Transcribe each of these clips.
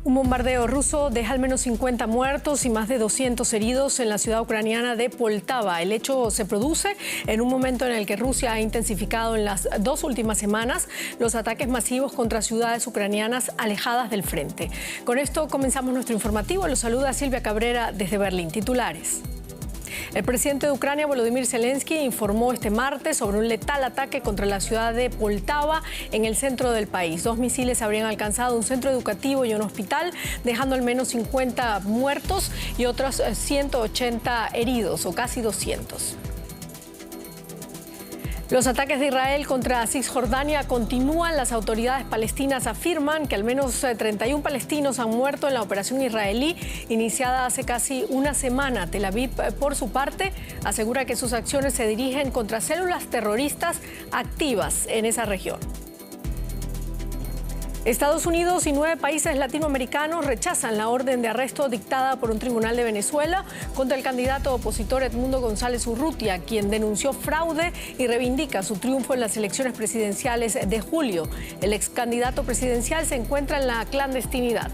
Un bombardeo ruso deja al menos 50 muertos y más de 200 heridos en la ciudad ucraniana de Poltava. El hecho se produce en un momento en el que Rusia ha intensificado en las 2 últimas semanas los ataques masivos contra ciudades ucranianas alejadas del frente. Con esto comenzamos nuestro informativo. Los saluda Silvia Cabrera desde Berlín. Titulares. El presidente de Ucrania, Volodymyr Zelensky, informó este martes sobre un letal ataque contra la ciudad de Poltava en el centro del país. 2 misiles habrían alcanzado un centro educativo y un hospital, dejando al menos 50 muertos y otros 180 heridos, o casi 200. Los ataques de Israel contra Cisjordania continúan. Las autoridades palestinas afirman que al menos 31 palestinos han muerto en la operación israelí iniciada hace casi una semana. Tel Aviv, por su parte, asegura que sus acciones se dirigen contra células terroristas activas en esa región. Estados Unidos y 9 países latinoamericanos rechazan la orden de arresto dictada por un tribunal de Venezuela contra el candidato opositor Edmundo González Urrutia, quien denunció fraude y reivindica su triunfo en las elecciones presidenciales de julio. El ex candidato presidencial se encuentra en la clandestinidad.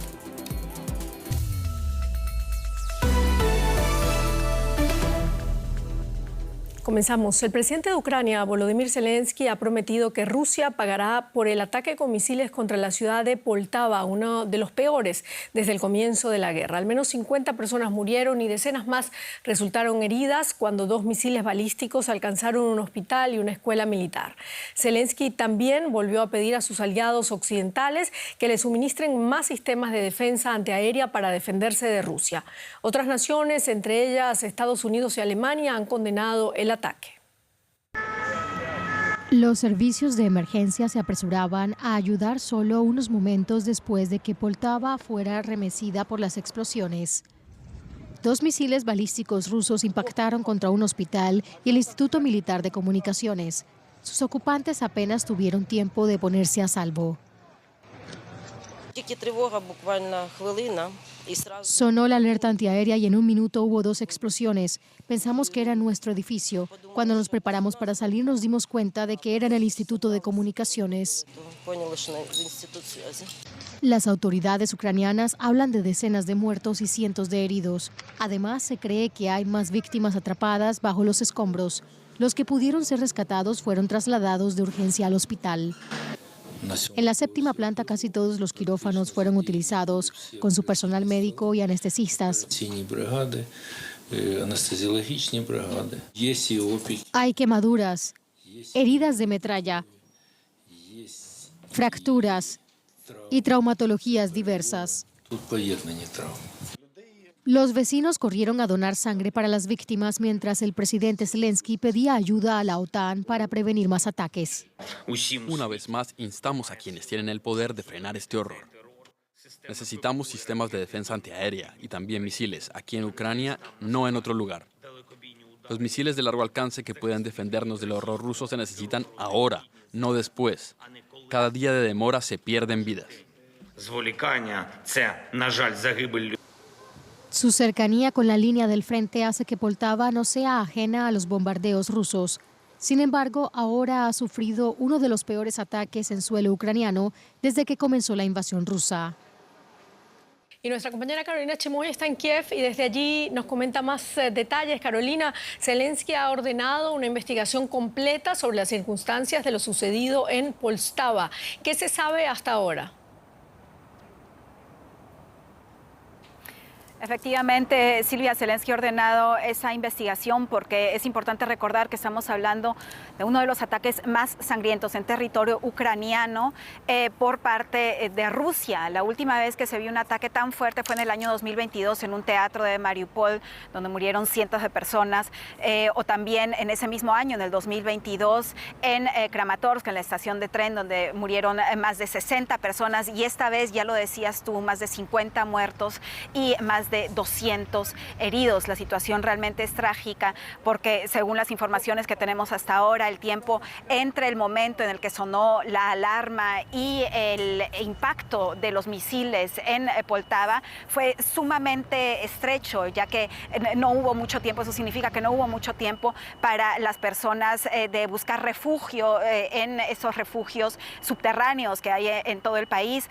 Comenzamos. El presidente de Ucrania, Volodymyr Zelensky, ha prometido que Rusia pagará por el ataque con misiles contra la ciudad de Poltava, uno de los peores desde el comienzo de la guerra. Al menos 50 personas murieron y decenas más resultaron heridas cuando 2 misiles balísticos alcanzaron un hospital y una escuela militar. Zelensky también volvió a pedir a sus aliados occidentales que le suministren más sistemas de defensa antiaérea para defenderse de Rusia. Otras naciones, entre ellas Estados Unidos y Alemania, han condenado el ataque. Los servicios de emergencia se apresuraban a ayudar solo unos momentos después de que Poltava fuera remecida por las explosiones. 2 misiles balísticos rusos impactaron contra un hospital y el Instituto Militar de Comunicaciones. Sus ocupantes apenas tuvieron tiempo de ponerse a salvo. Sonó la alerta antiaérea y en un minuto hubo 2 explosiones. Pensamos que era nuestro edificio. Cuando nos preparamos para salir nos dimos cuenta de que era en el Instituto de Comunicaciones. Las autoridades ucranianas hablan de decenas de muertos y cientos de heridos. Además, se cree que hay más víctimas atrapadas bajo los escombros. Los que pudieron ser rescatados fueron trasladados de urgencia al hospital. En la 7ª planta casi todos los quirófanos fueron utilizados, con su personal médico y anestesistas. Hay quemaduras, heridas de metralla, fracturas y traumatologías diversas. Los vecinos corrieron a donar sangre para las víctimas mientras el presidente Zelensky pedía ayuda a la OTAN para prevenir más ataques. Una vez más, instamos a quienes tienen el poder de frenar este horror. Necesitamos sistemas de defensa antiaérea y también misiles aquí en Ucrania, no en otro lugar. Los misiles de largo alcance que puedan defendernos del horror ruso se necesitan ahora, no después. Cada día de demora se pierden vidas. Su cercanía con la línea del frente hace que Poltava no sea ajena a los bombardeos rusos. Sin embargo, ahora ha sufrido uno de los peores ataques en suelo ucraniano desde que comenzó la invasión rusa. Y nuestra compañera Carolina Chemoy está en Kiev y desde allí nos comenta más detalles. Carolina, Zelensky ha ordenado una investigación completa sobre las circunstancias de lo sucedido en Poltava. ¿Qué se sabe hasta ahora? Efectivamente, Silvia, Zelensky ha ordenado esa investigación porque es importante recordar que estamos hablando de uno de los ataques más sangrientos en territorio ucraniano por parte de Rusia. La última vez que se vio un ataque tan fuerte fue en el año 2022 en un teatro de Mariupol, donde murieron cientos de personas, o también en ese mismo año, en el 2022, en Kramatorsk, en la estación de tren, donde murieron más de 60 personas, y esta vez, ya lo decías tú, más de 50 muertos y más de de 200 heridos. La situación realmente es trágica porque, según las informaciones que tenemos hasta ahora, el tiempo entre el momento en el que sonó la alarma y el impacto de los misiles en Poltava fue sumamente estrecho, ya que no hubo mucho tiempo. Eso significa que no hubo mucho tiempo para las personas de buscar refugio en esos refugios subterráneos que hay en todo el país,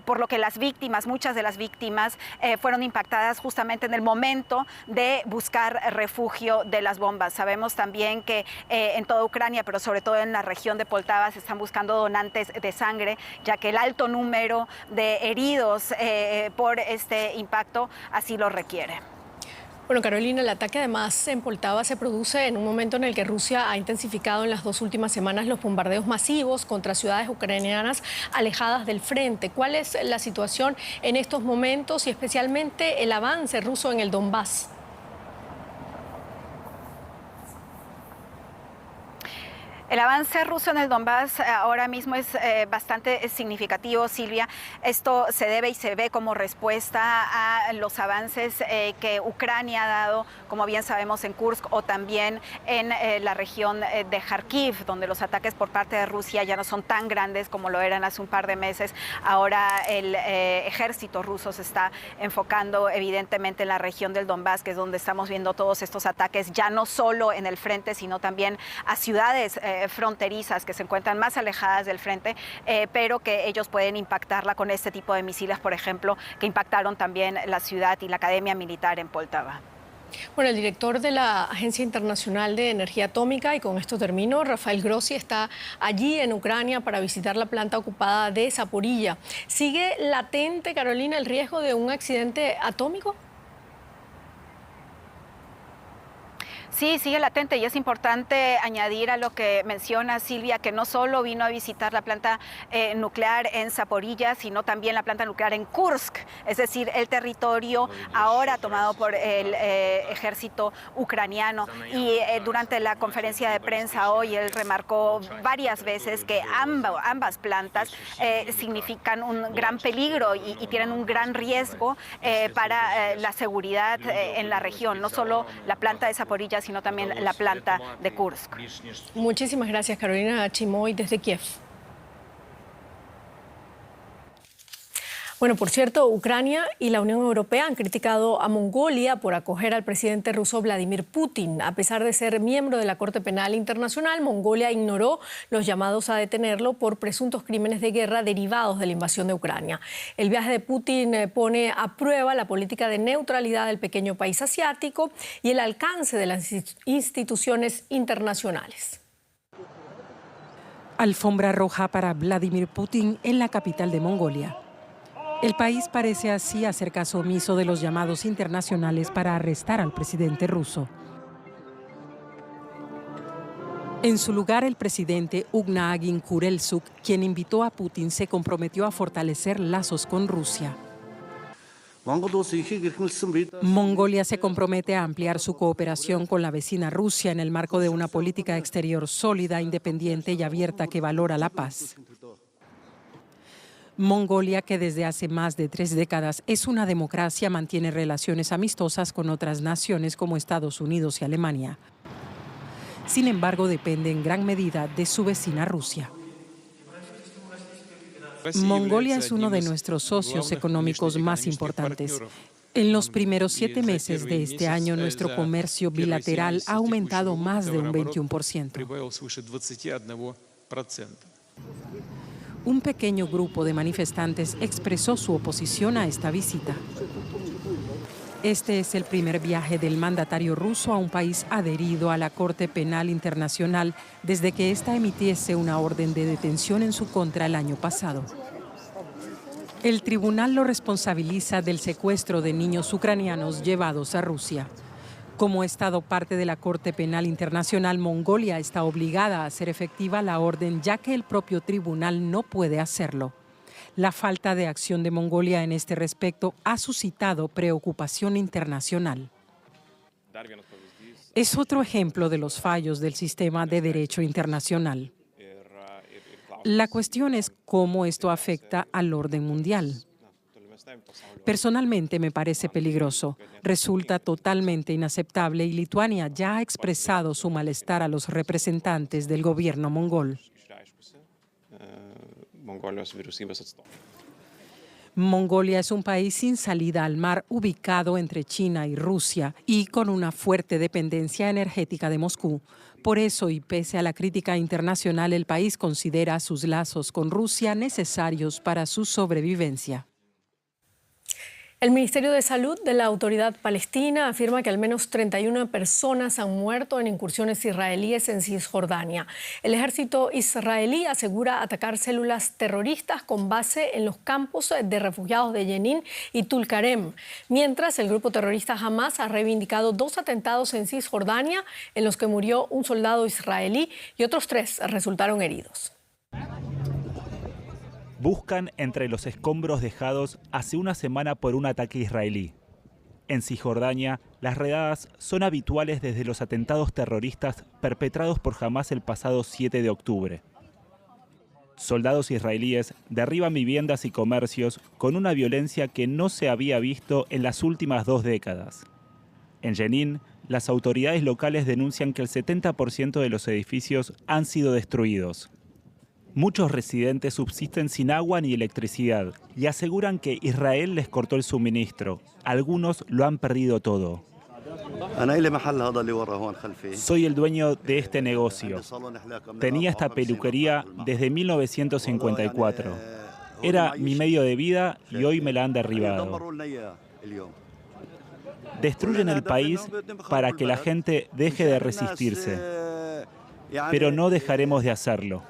por lo que las víctimas, muchas de las víctimas, fueron impactadas justamente en el momento de buscar refugio de las bombas. Sabemos también que en toda Ucrania, pero sobre todo en la región de Poltava, se están buscando donantes de sangre, ya que el alto número de heridos por este impacto así lo requiere. Bueno, Carolina, el ataque además en Poltava se produce en un momento en el que Rusia ha intensificado en las 2 últimas semanas los bombardeos masivos contra ciudades ucranianas alejadas del frente. ¿Cuál es la situación en estos momentos y especialmente el avance ruso en el Donbass? El avance ruso en el Donbass ahora mismo es bastante significativo, Silvia. Esto se debe y se ve como respuesta a los avances que Ucrania ha dado, como bien sabemos, en Kursk o también en la región de Kharkiv, donde los ataques por parte de Rusia ya no son tan grandes como lo eran hace un par de meses. Ahora el ejército ruso se está enfocando evidentemente en la región del Donbass, que es donde estamos viendo todos estos ataques, ya no solo en el frente, sino también a ciudades fronterizas que se encuentran más alejadas del frente, pero que ellos pueden impactarla con este tipo de misiles, por ejemplo, que impactaron también la ciudad y la academia militar en Poltava. Bueno, el director de la Agencia Internacional de Energía Atómica, y con esto termino, Rafael Grossi, está allí en Ucrania para visitar la planta ocupada de Zaporilla. ¿Sigue latente, Carolina, el riesgo de un accidente atómico? Sí, sigue latente y es importante añadir a lo que menciona Silvia, que no solo vino a visitar la planta nuclear en Zaporilla, sino también la planta nuclear en Kursk, es decir, el territorio ahora tomado por el ejército ucraniano. Y durante la conferencia de prensa hoy, él remarcó varias veces que ambas plantas significan un gran peligro y tienen un gran riesgo para la seguridad en la región, no solo la planta de Zaporilla, sino también la planta de Kursk. Muchísimas gracias, Carolina Chimoy, desde Kiev. Bueno, por cierto, Ucrania y la Unión Europea han criticado a Mongolia por acoger al presidente ruso Vladimir Putin. A pesar de ser miembro de la Corte Penal Internacional, Mongolia ignoró los llamados a detenerlo por presuntos crímenes de guerra derivados de la invasión de Ucrania. El viaje de Putin pone a prueba la política de neutralidad del pequeño país asiático y el alcance de las instituciones internacionales. Alfombra roja para Vladimir Putin en la capital de Mongolia. El país parece así hacer caso omiso de los llamados internacionales para arrestar al presidente ruso. En su lugar, el presidente Ugnagin Kurelsuk, quien invitó a Putin, se comprometió a fortalecer lazos con Rusia. Mongolia se compromete a ampliar su cooperación con la vecina Rusia en el marco de una política exterior sólida, independiente y abierta que valora la paz. Mongolia, que desde hace más de 3 décadas es una democracia, mantiene relaciones amistosas con otras naciones como Estados Unidos y Alemania. Sin embargo, depende en gran medida de su vecina Rusia. Mongolia es uno de nuestros socios económicos más importantes. En los primeros 7 meses de este año, nuestro comercio bilateral ha aumentado más de un 21%. Un pequeño grupo de manifestantes expresó su oposición a esta visita. Este es el primer viaje del mandatario ruso a un país adherido a la Corte Penal Internacional desde que ésta emitiese una orden de detención en su contra el año pasado. El tribunal lo responsabiliza del secuestro de niños ucranianos llevados a Rusia. Como Estado parte de la Corte Penal Internacional, Mongolia está obligada a hacer efectiva la orden, ya que el propio tribunal no puede hacerlo. La falta de acción de Mongolia en este respecto ha suscitado preocupación internacional. Es otro ejemplo de los fallos del sistema de derecho internacional. La cuestión es cómo esto afecta al orden mundial. Personalmente me parece peligroso. Resulta totalmente inaceptable y Lituania ya ha expresado su malestar a los representantes del gobierno mongol. Mongolia es un país sin salida al mar ubicado entre China y Rusia y con una fuerte dependencia energética de Moscú. Por eso, y pese a la crítica internacional, el país considera sus lazos con Rusia necesarios para su sobrevivencia. El Ministerio de Salud de la Autoridad Palestina afirma que al menos 31 personas han muerto en incursiones israelíes en Cisjordania. El ejército israelí asegura atacar células terroristas con base en los campos de refugiados de Jenin y Tulkarem, mientras el grupo terrorista Hamas ha reivindicado 2 atentados en Cisjordania en los que murió un soldado israelí y otros 3 resultaron heridos. Buscan entre los escombros dejados hace una semana por un ataque israelí. En Cisjordania, las redadas son habituales desde los atentados terroristas perpetrados por Hamás el pasado 7 de octubre. Soldados israelíes derriban viviendas y comercios con una violencia que no se había visto en las últimas 2 décadas. En Jenin, las autoridades locales denuncian que el 70% de los edificios han sido destruidos. Muchos residentes subsisten sin agua ni electricidad y aseguran que Israel les cortó el suministro. Algunos lo han perdido todo. Soy el dueño de este negocio. Tenía esta peluquería desde 1954. Era mi medio de vida y hoy me la han derribado. Destruyen el país para que la gente deje de resistirse, pero no dejaremos de hacerlo.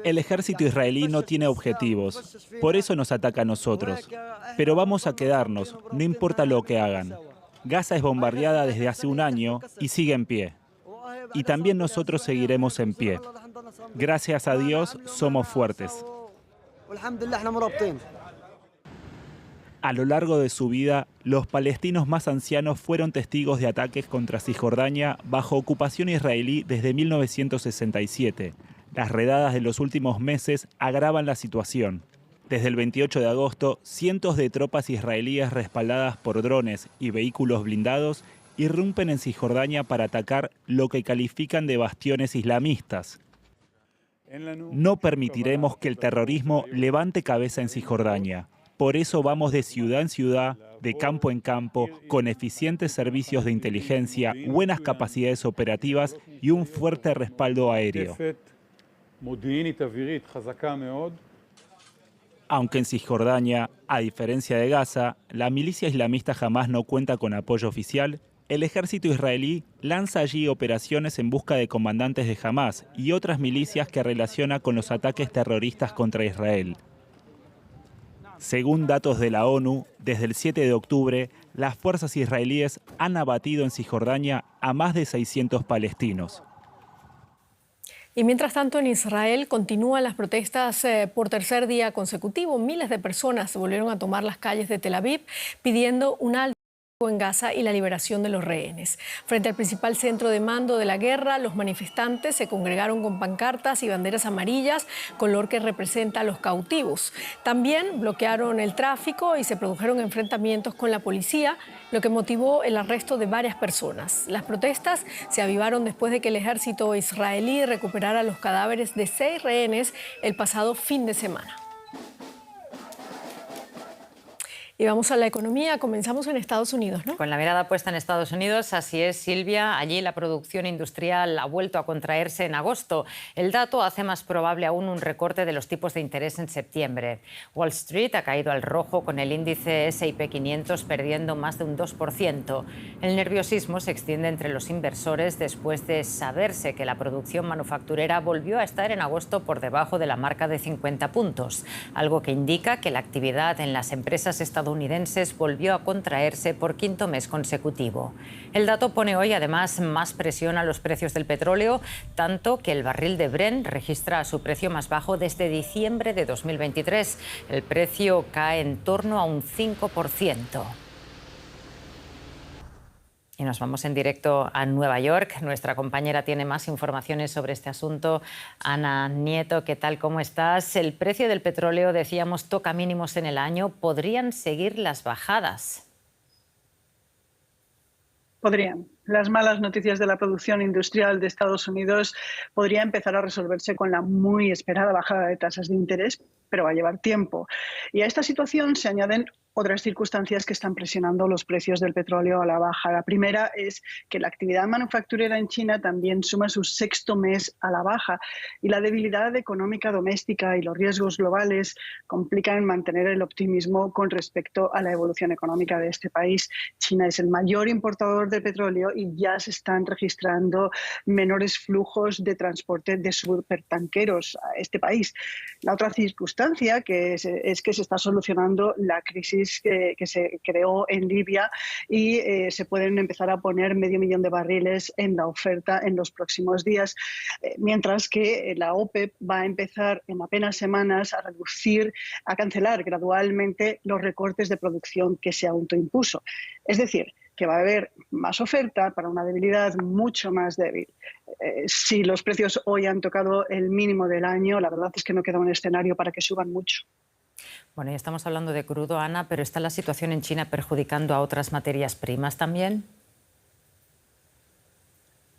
El ejército israelí no tiene objetivos, por eso nos ataca a nosotros. Pero vamos a quedarnos, no importa lo que hagan. Gaza es bombardeada desde hace un año y sigue en pie. Y también nosotros seguiremos en pie. Gracias a Dios somos fuertes. A lo largo de su vida, los palestinos más ancianos fueron testigos de ataques contra Cisjordania bajo ocupación israelí desde 1967. Las redadas de los últimos meses agravan la situación. Desde el 28 de agosto, cientos de tropas israelíes respaldadas por drones y vehículos blindados irrumpen en Cisjordania para atacar lo que califican de bastiones islamistas. No permitiremos que el terrorismo levante cabeza en Cisjordania. Por eso vamos de ciudad en ciudad, de campo en campo, con eficientes servicios de inteligencia, buenas capacidades operativas y un fuerte respaldo aéreo. Aunque en Cisjordania, a diferencia de Gaza, la milicia islamista Hamás no cuenta con apoyo oficial, el ejército israelí lanza allí operaciones en busca de comandantes de Hamás y otras milicias que relaciona con los ataques terroristas contra Israel. Según datos de la ONU, desde el 7 de octubre, las fuerzas israelíes han abatido en Cisjordania a más de 600 palestinos. Y mientras tanto, en Israel continúan las protestas por tercer día consecutivo. Miles de personas volvieron a tomar las calles de Tel Aviv pidiendo un alto en Gaza y la liberación de los rehenes. Frente al principal centro de mando de la guerra, los manifestantes se congregaron con pancartas y banderas amarillas, color que representa a los cautivos. También bloquearon el tráfico y se produjeron enfrentamientos con la policía, lo que motivó el arresto de varias personas. Las protestas se avivaron después de que el ejército israelí recuperara los cadáveres de 6 rehenes el pasado fin de semana. Y vamos a la economía. Comenzamos en Estados Unidos, ¿no? Con la mirada puesta en Estados Unidos, así es, Silvia. Allí la producción industrial ha vuelto a contraerse en agosto. El dato hace más probable aún un recorte de los tipos de interés en septiembre. Wall Street ha caído al rojo con el índice S&P 500 perdiendo más de un 2%. El nerviosismo se extiende entre los inversores después de saberse que la producción manufacturera volvió a estar en agosto por debajo de la marca de 50 puntos, algo que indica que la actividad en las empresas estadounidenses volvió a contraerse por 5º mes consecutivo. El dato pone hoy además más presión a los precios del petróleo, tanto que el barril de Brent registra su precio más bajo desde diciembre de 2023. El precio cae en torno a un 5%. Y nos vamos en directo a Nueva York. Nuestra compañera tiene más informaciones sobre este asunto. Ana Nieto, ¿qué tal? ¿Cómo estás? El precio del petróleo, decíamos, toca mínimos en el año. ¿Podrían seguir las bajadas? Podrían. Las malas noticias de la producción industrial de Estados Unidos podría empezar a resolverse con la muy esperada bajada de tasas de interés, pero va a llevar tiempo. Y a esta situación se añaden otras circunstancias que están presionando los precios del petróleo a la baja. La primera es que la actividad manufacturera en China también suma su sexto mes a la baja y la debilidad económica doméstica y los riesgos globales complican mantener el optimismo con respecto a la evolución económica de este país. China es el mayor importador de petróleo y ya se están registrando menores flujos de transporte de supertanqueros a este país. La otra circunstancia es que se está solucionando la crisis que se creó en Libia y se pueden empezar a poner 500.000 de barriles en la oferta en los próximos días, mientras que la OPEP va a empezar en apenas semanas a cancelar gradualmente los recortes de producción que se autoimpuso. Es decir, que va a haber más oferta para una debilidad mucho más débil. Si los precios hoy han tocado el mínimo del año, la verdad es que no queda un escenario para que suban mucho. Bueno, ya estamos hablando de crudo, Ana, pero ¿está la situación en China perjudicando a otras materias primas también?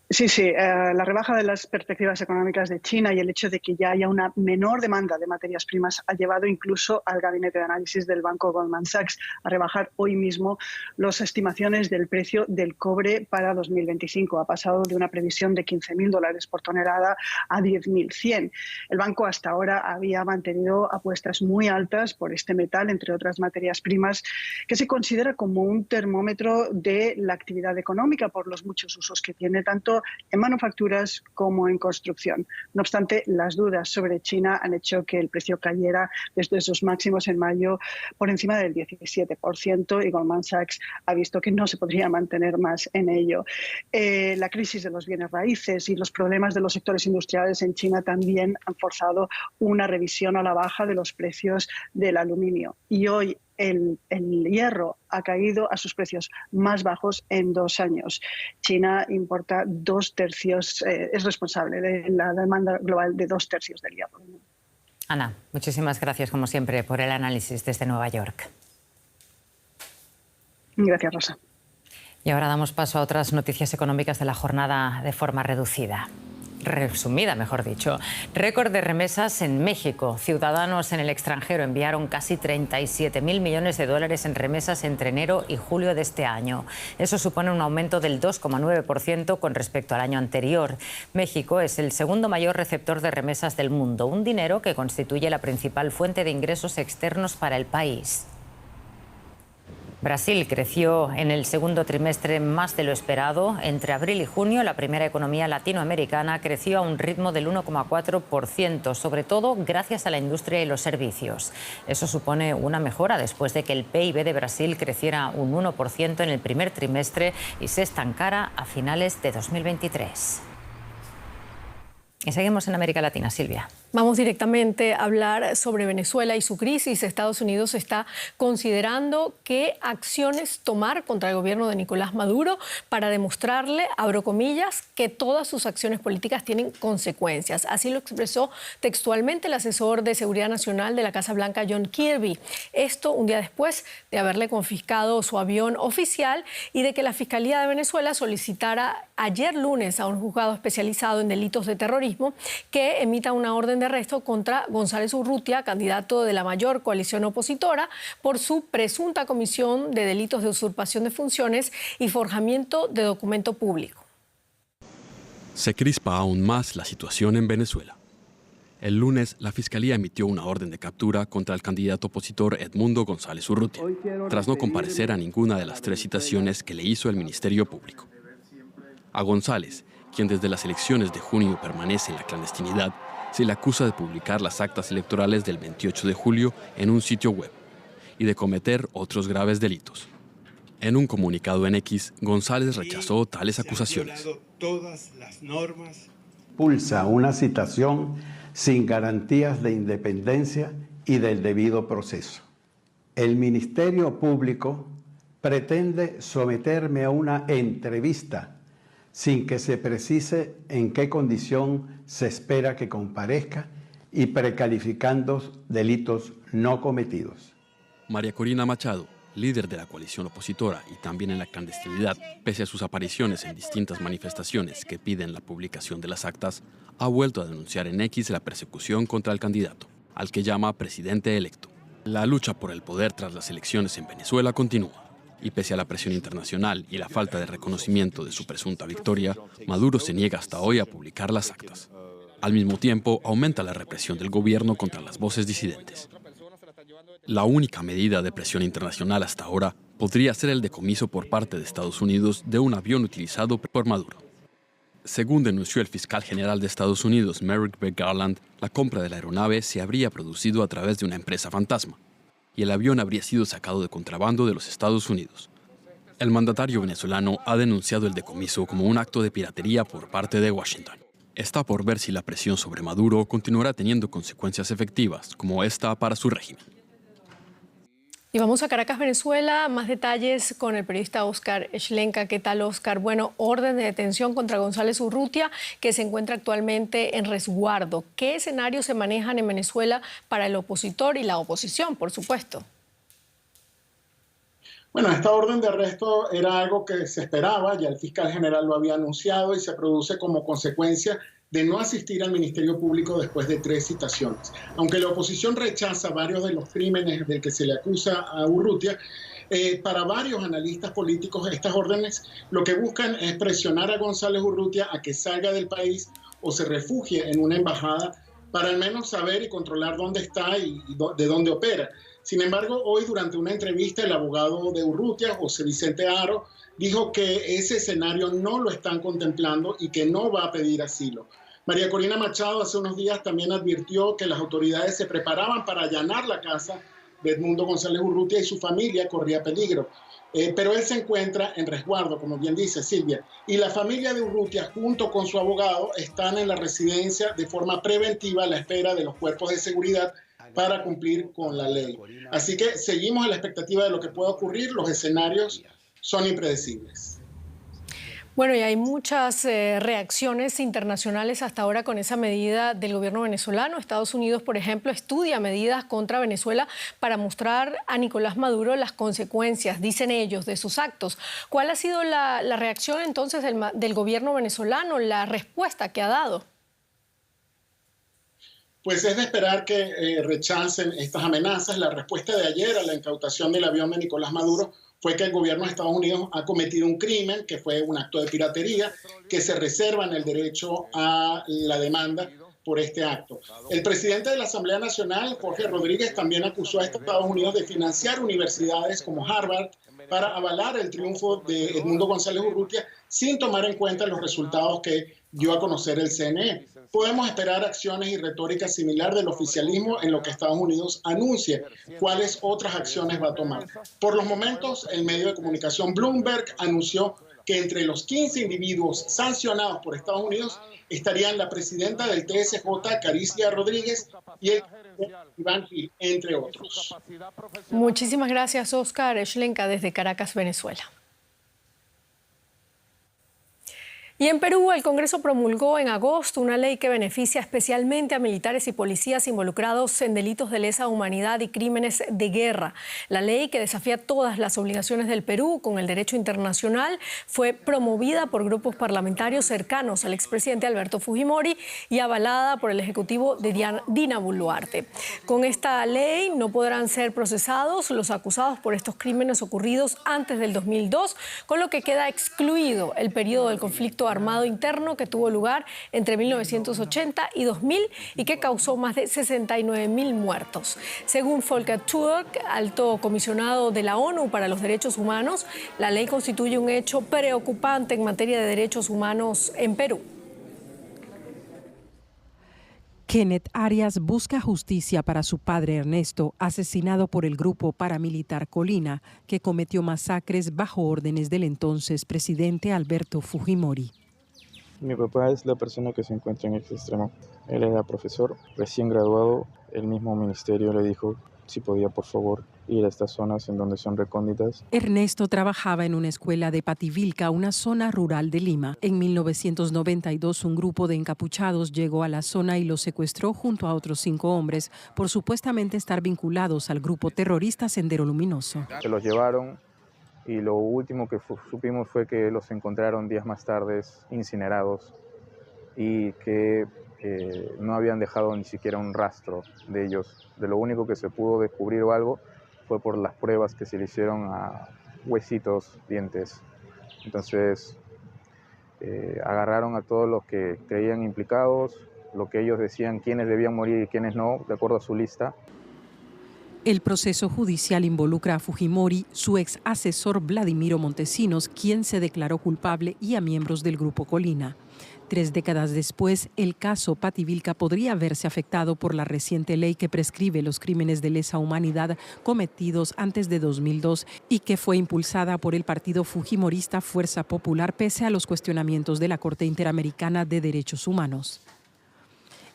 Sí, la rebaja de las perspectivas económicas de China y el hecho de que ya haya una menor demanda de materias primas ha llevado incluso al gabinete de análisis del banco Goldman Sachs a rebajar hoy mismo las estimaciones del precio del cobre para 2025. Ha pasado de una previsión de $15.000 por tonelada a 10.100. El banco hasta ahora había mantenido apuestas muy altas por este metal, entre otras materias primas, que se considera como un termómetro de la actividad económica por los muchos usos que tiene tanto en manufacturas como en construcción. No obstante, las dudas sobre China han hecho que el precio cayera desde sus máximos en mayo por encima del 17% y Goldman Sachs ha visto que no se podría mantener más en ello. La crisis de los bienes raíces y los problemas de los sectores industriales en China también han forzado una revisión a la baja de los precios del aluminio. Y hoy el hierro ha caído a sus precios más bajos en 2 años. China importa 2/3, es responsable de la demanda global de 2/3 del hierro. Ana, muchísimas gracias, como siempre, por el análisis desde Nueva York. Gracias, Rosa. Y ahora damos paso a otras noticias económicas de la jornada de forma resumida, mejor dicho. Récord de remesas en México. Ciudadanos en el extranjero enviaron casi 37.000 millones de dólares en remesas entre enero y julio de este año. Eso supone un aumento del 2,9% con respecto al año anterior. México es el segundo mayor receptor de remesas del mundo, un dinero que constituye la principal fuente de ingresos externos para el país. Brasil creció en el segundo trimestre más de lo esperado. Entre abril y junio, la primera economía latinoamericana creció a un ritmo del 1,4%, sobre todo gracias a la industria y los servicios. Eso supone una mejora después de que el PIB de Brasil creciera un 1% en el primer trimestre y se estancara a finales de 2023. Y seguimos en América Latina, Silvia. Vamos directamente a hablar sobre Venezuela y su crisis. Estados Unidos está considerando qué acciones tomar contra el gobierno de Nicolás Maduro para demostrarle, abro comillas, que todas sus acciones políticas tienen consecuencias. Así lo expresó textualmente el asesor de Seguridad Nacional de la Casa Blanca, John Kirby. Esto un día después de haberle confiscado su avión oficial y de que la Fiscalía de Venezuela solicitara ayer lunes a un juzgado especializado en delitos de terrorismo que emita una orden de arresto contra González Urrutia, candidato de la mayor coalición opositora, por su presunta comisión de delitos de usurpación de funciones y forjamiento de documento público. Se crispa aún más la situación en Venezuela. El lunes, la Fiscalía emitió una orden de captura contra el candidato opositor Edmundo González Urrutia, tras no comparecer a ninguna de las 3 citaciones que le hizo el Ministerio Público. A González, quien desde las elecciones de junio permanece en la clandestinidad, se le acusa de publicar las actas electorales del 28 de julio en un sitio web y de cometer otros graves delitos. En un comunicado en X, González rechazó tales acusaciones. Todas las normas. Pulsa una citación sin garantías de independencia y del debido proceso. El Ministerio Público pretende someterme a una entrevista sin que se precise en qué condición se espera que comparezca y precalificando delitos no cometidos. María Corina Machado, líder de la coalición opositora y también en la clandestinidad, pese a sus apariciones en distintas manifestaciones que piden la publicación de las actas, ha vuelto a denunciar en X la persecución contra el candidato, al que llama presidente electo. La lucha por el poder tras las elecciones en Venezuela continúa, y pese a la presión internacional y la falta de reconocimiento de su presunta victoria, Maduro se niega hasta hoy a publicar las actas. Al mismo tiempo, aumenta la represión del gobierno contra las voces disidentes. La única medida de presión internacional hasta ahora podría ser el decomiso por parte de Estados Unidos de un avión utilizado por Maduro. Según denunció el fiscal general de Estados Unidos, Merrick B. Garland, la compra de la aeronave se habría producido a través de una empresa fantasma, y el avión habría sido sacado de contrabando de los Estados Unidos. El mandatario venezolano ha denunciado el decomiso como un acto de piratería por parte de Washington. Está por ver si la presión sobre Maduro continuará teniendo consecuencias efectivas, como esta para su régimen. Y vamos a Caracas, Venezuela. Más detalles con el periodista Óscar Schlenka. ¿Qué tal, Óscar? Bueno, orden de detención contra González Urrutia, que se encuentra actualmente en resguardo. ¿Qué escenarios se manejan en Venezuela para el opositor y la oposición, por supuesto? Bueno, esta orden de arresto era algo que se esperaba, ya el fiscal general lo había anunciado y se produce como consecuencia de no asistir al Ministerio Público después de 3 citaciones. Aunque la oposición rechaza varios de los crímenes del que se le acusa a Urrutia, para varios analistas políticos estas órdenes lo que buscan es presionar a González Urrutia a que salga del país o se refugie en una embajada para al menos saber y controlar dónde está y de dónde opera. Sin embargo, hoy durante una entrevista el abogado de Urrutia, José Vicente Haro, dijo que ese escenario no lo están contemplando y que no va a pedir asilo. María Corina Machado hace unos días también advirtió que las autoridades se preparaban para allanar la casa de Edmundo González Urrutia y su familia corría peligro. Pero él se encuentra en resguardo, como bien dice Silvia, y la familia de Urrutia junto con su abogado están en la residencia de forma preventiva a la espera de los cuerpos de seguridad para cumplir con la ley. Así que seguimos a la expectativa de lo que pueda ocurrir. Los escenarios son impredecibles. Bueno, y hay muchas reacciones internacionales hasta ahora con esa medida del gobierno venezolano. Estados Unidos, por ejemplo, estudia medidas contra Venezuela para mostrar a Nicolás Maduro las consecuencias, dicen ellos, de sus actos. ¿Cuál ha sido la reacción entonces del gobierno venezolano, la respuesta que ha dado? Pues es de esperar que rechacen estas amenazas. La respuesta de ayer a la incautación del avión de Nicolás Maduro fue que el gobierno de Estados Unidos ha cometido un crimen, que fue un acto de piratería, que se reservan el derecho a la demanda por este acto. El presidente de la Asamblea Nacional, Jorge Rodríguez, también acusó a Estados Unidos de financiar universidades como Harvard para avalar el triunfo de Edmundo González Urrutia sin tomar en cuenta los resultados que dio a conocer el CNE. Podemos esperar acciones y retórica similar del oficialismo en lo que Estados Unidos anuncie cuáles otras acciones va a tomar. Por los momentos, el medio de comunicación Bloomberg anunció que entre los 15 individuos sancionados por Estados Unidos estarían la presidenta del TSJ, Caricia Rodríguez, y el Iván Gil, entre otros. Muchísimas gracias, Óscar Schlenka, desde Caracas, Venezuela. Y en Perú, el Congreso promulgó en agosto una ley que beneficia especialmente a militares y policías involucrados en delitos de lesa humanidad y crímenes de guerra. La ley, que desafía todas las obligaciones del Perú con el derecho internacional, fue promovida por grupos parlamentarios cercanos al expresidente Alberto Fujimori y avalada por el ejecutivo de Dina Boluarte. Con esta ley no podrán ser procesados los acusados por estos crímenes ocurridos antes del 2002, con lo que queda excluido el periodo del conflicto armado interno que tuvo lugar entre 1980 y 2000 y que causó más de 69.000 muertos. Según Volker Turk, alto comisionado de la ONU para los Derechos Humanos, la ley constituye un hecho preocupante en materia de derechos humanos en Perú. Kenneth Arias busca justicia para su padre Ernesto, asesinado por el grupo paramilitar Colina, que cometió masacres bajo órdenes del entonces presidente Alberto Fujimori. Mi papá es la persona que se encuentra en este extremo. Él era profesor, recién graduado. El mismo ministerio le dijo si podía, por favor, ir a estas zonas en donde son recónditas. Ernesto trabajaba en una escuela de Pativilca, una zona rural de Lima. En 1992, un grupo de encapuchados llegó a la zona y los secuestró junto a otros 5 hombres por supuestamente estar vinculados al grupo terrorista Sendero Luminoso. Se los llevaron y lo último que supimos fue que los encontraron días más tarde incinerados y que no habían dejado ni siquiera un rastro de ellos. De lo único que se pudo descubrir o algo fue por las pruebas que se le hicieron a huesitos, dientes. Entonces agarraron a todos los que creían implicados, lo que ellos decían, quiénes debían morir y quiénes no, de acuerdo a su lista. El proceso judicial involucra a Fujimori, su ex asesor Vladimiro Montesinos, quien se declaró culpable, y a miembros del Grupo Colina. 3 décadas después, el caso Pativilca podría verse afectado por la reciente ley que prescribe los crímenes de lesa humanidad cometidos antes de 2002 y que fue impulsada por el partido fujimorista Fuerza Popular pese a los cuestionamientos de la Corte Interamericana de Derechos Humanos.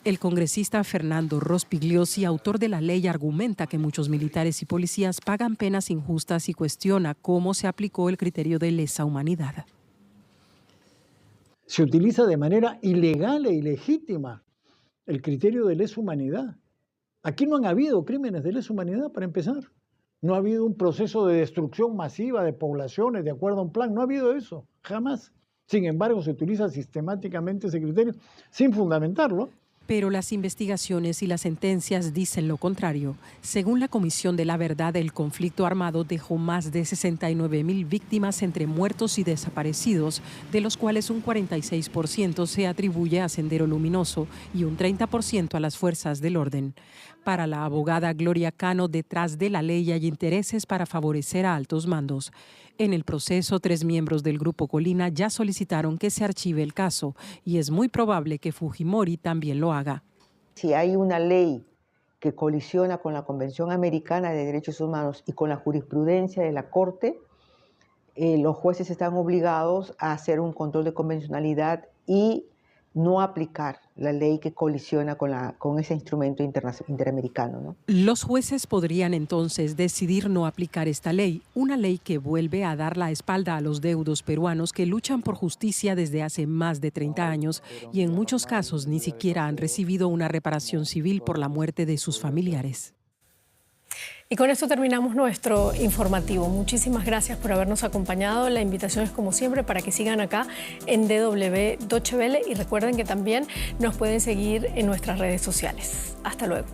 El congresista Fernando Rospigliosi, autor de la ley, argumenta que muchos militares y policías pagan penas injustas y cuestiona cómo se aplicó el criterio de lesa humanidad. Se utiliza de manera ilegal e ilegítima el criterio de lesa humanidad. Aquí no han habido crímenes de lesa humanidad, para empezar. No ha habido un proceso de destrucción masiva de poblaciones de acuerdo a un plan. No ha habido eso, jamás. Sin embargo, se utiliza sistemáticamente ese criterio sin fundamentarlo. Pero las investigaciones y las sentencias dicen lo contrario. Según la Comisión de la Verdad, el conflicto armado dejó más de 69.000 víctimas entre muertos y desaparecidos, de los cuales un 46% se atribuye a Sendero Luminoso y un 30% a las fuerzas del orden. Para la abogada Gloria Cano, detrás de la ley hay intereses para favorecer a altos mandos. En el proceso, 3 miembros del Grupo Colina ya solicitaron que se archive el caso y es muy probable que Fujimori también lo haga. Si hay una ley que colisiona con la Convención Americana de Derechos Humanos y con la jurisprudencia de la Corte, los jueces están obligados a hacer un control de convencionalidad y no aplicar la ley que colisiona con ese instrumento interamericano, ¿no? Los jueces podrían entonces decidir no aplicar esta ley, una ley que vuelve a dar la espalda a los deudos peruanos que luchan por justicia desde hace más de 30 años y en muchos casos ni siquiera han recibido una reparación civil por la muerte de sus familiares. Y con esto terminamos nuestro informativo. Muchísimas gracias por habernos acompañado. La invitación es como siempre para que sigan acá en DW Deutsche Welle y recuerden que también nos pueden seguir en nuestras redes sociales. Hasta luego.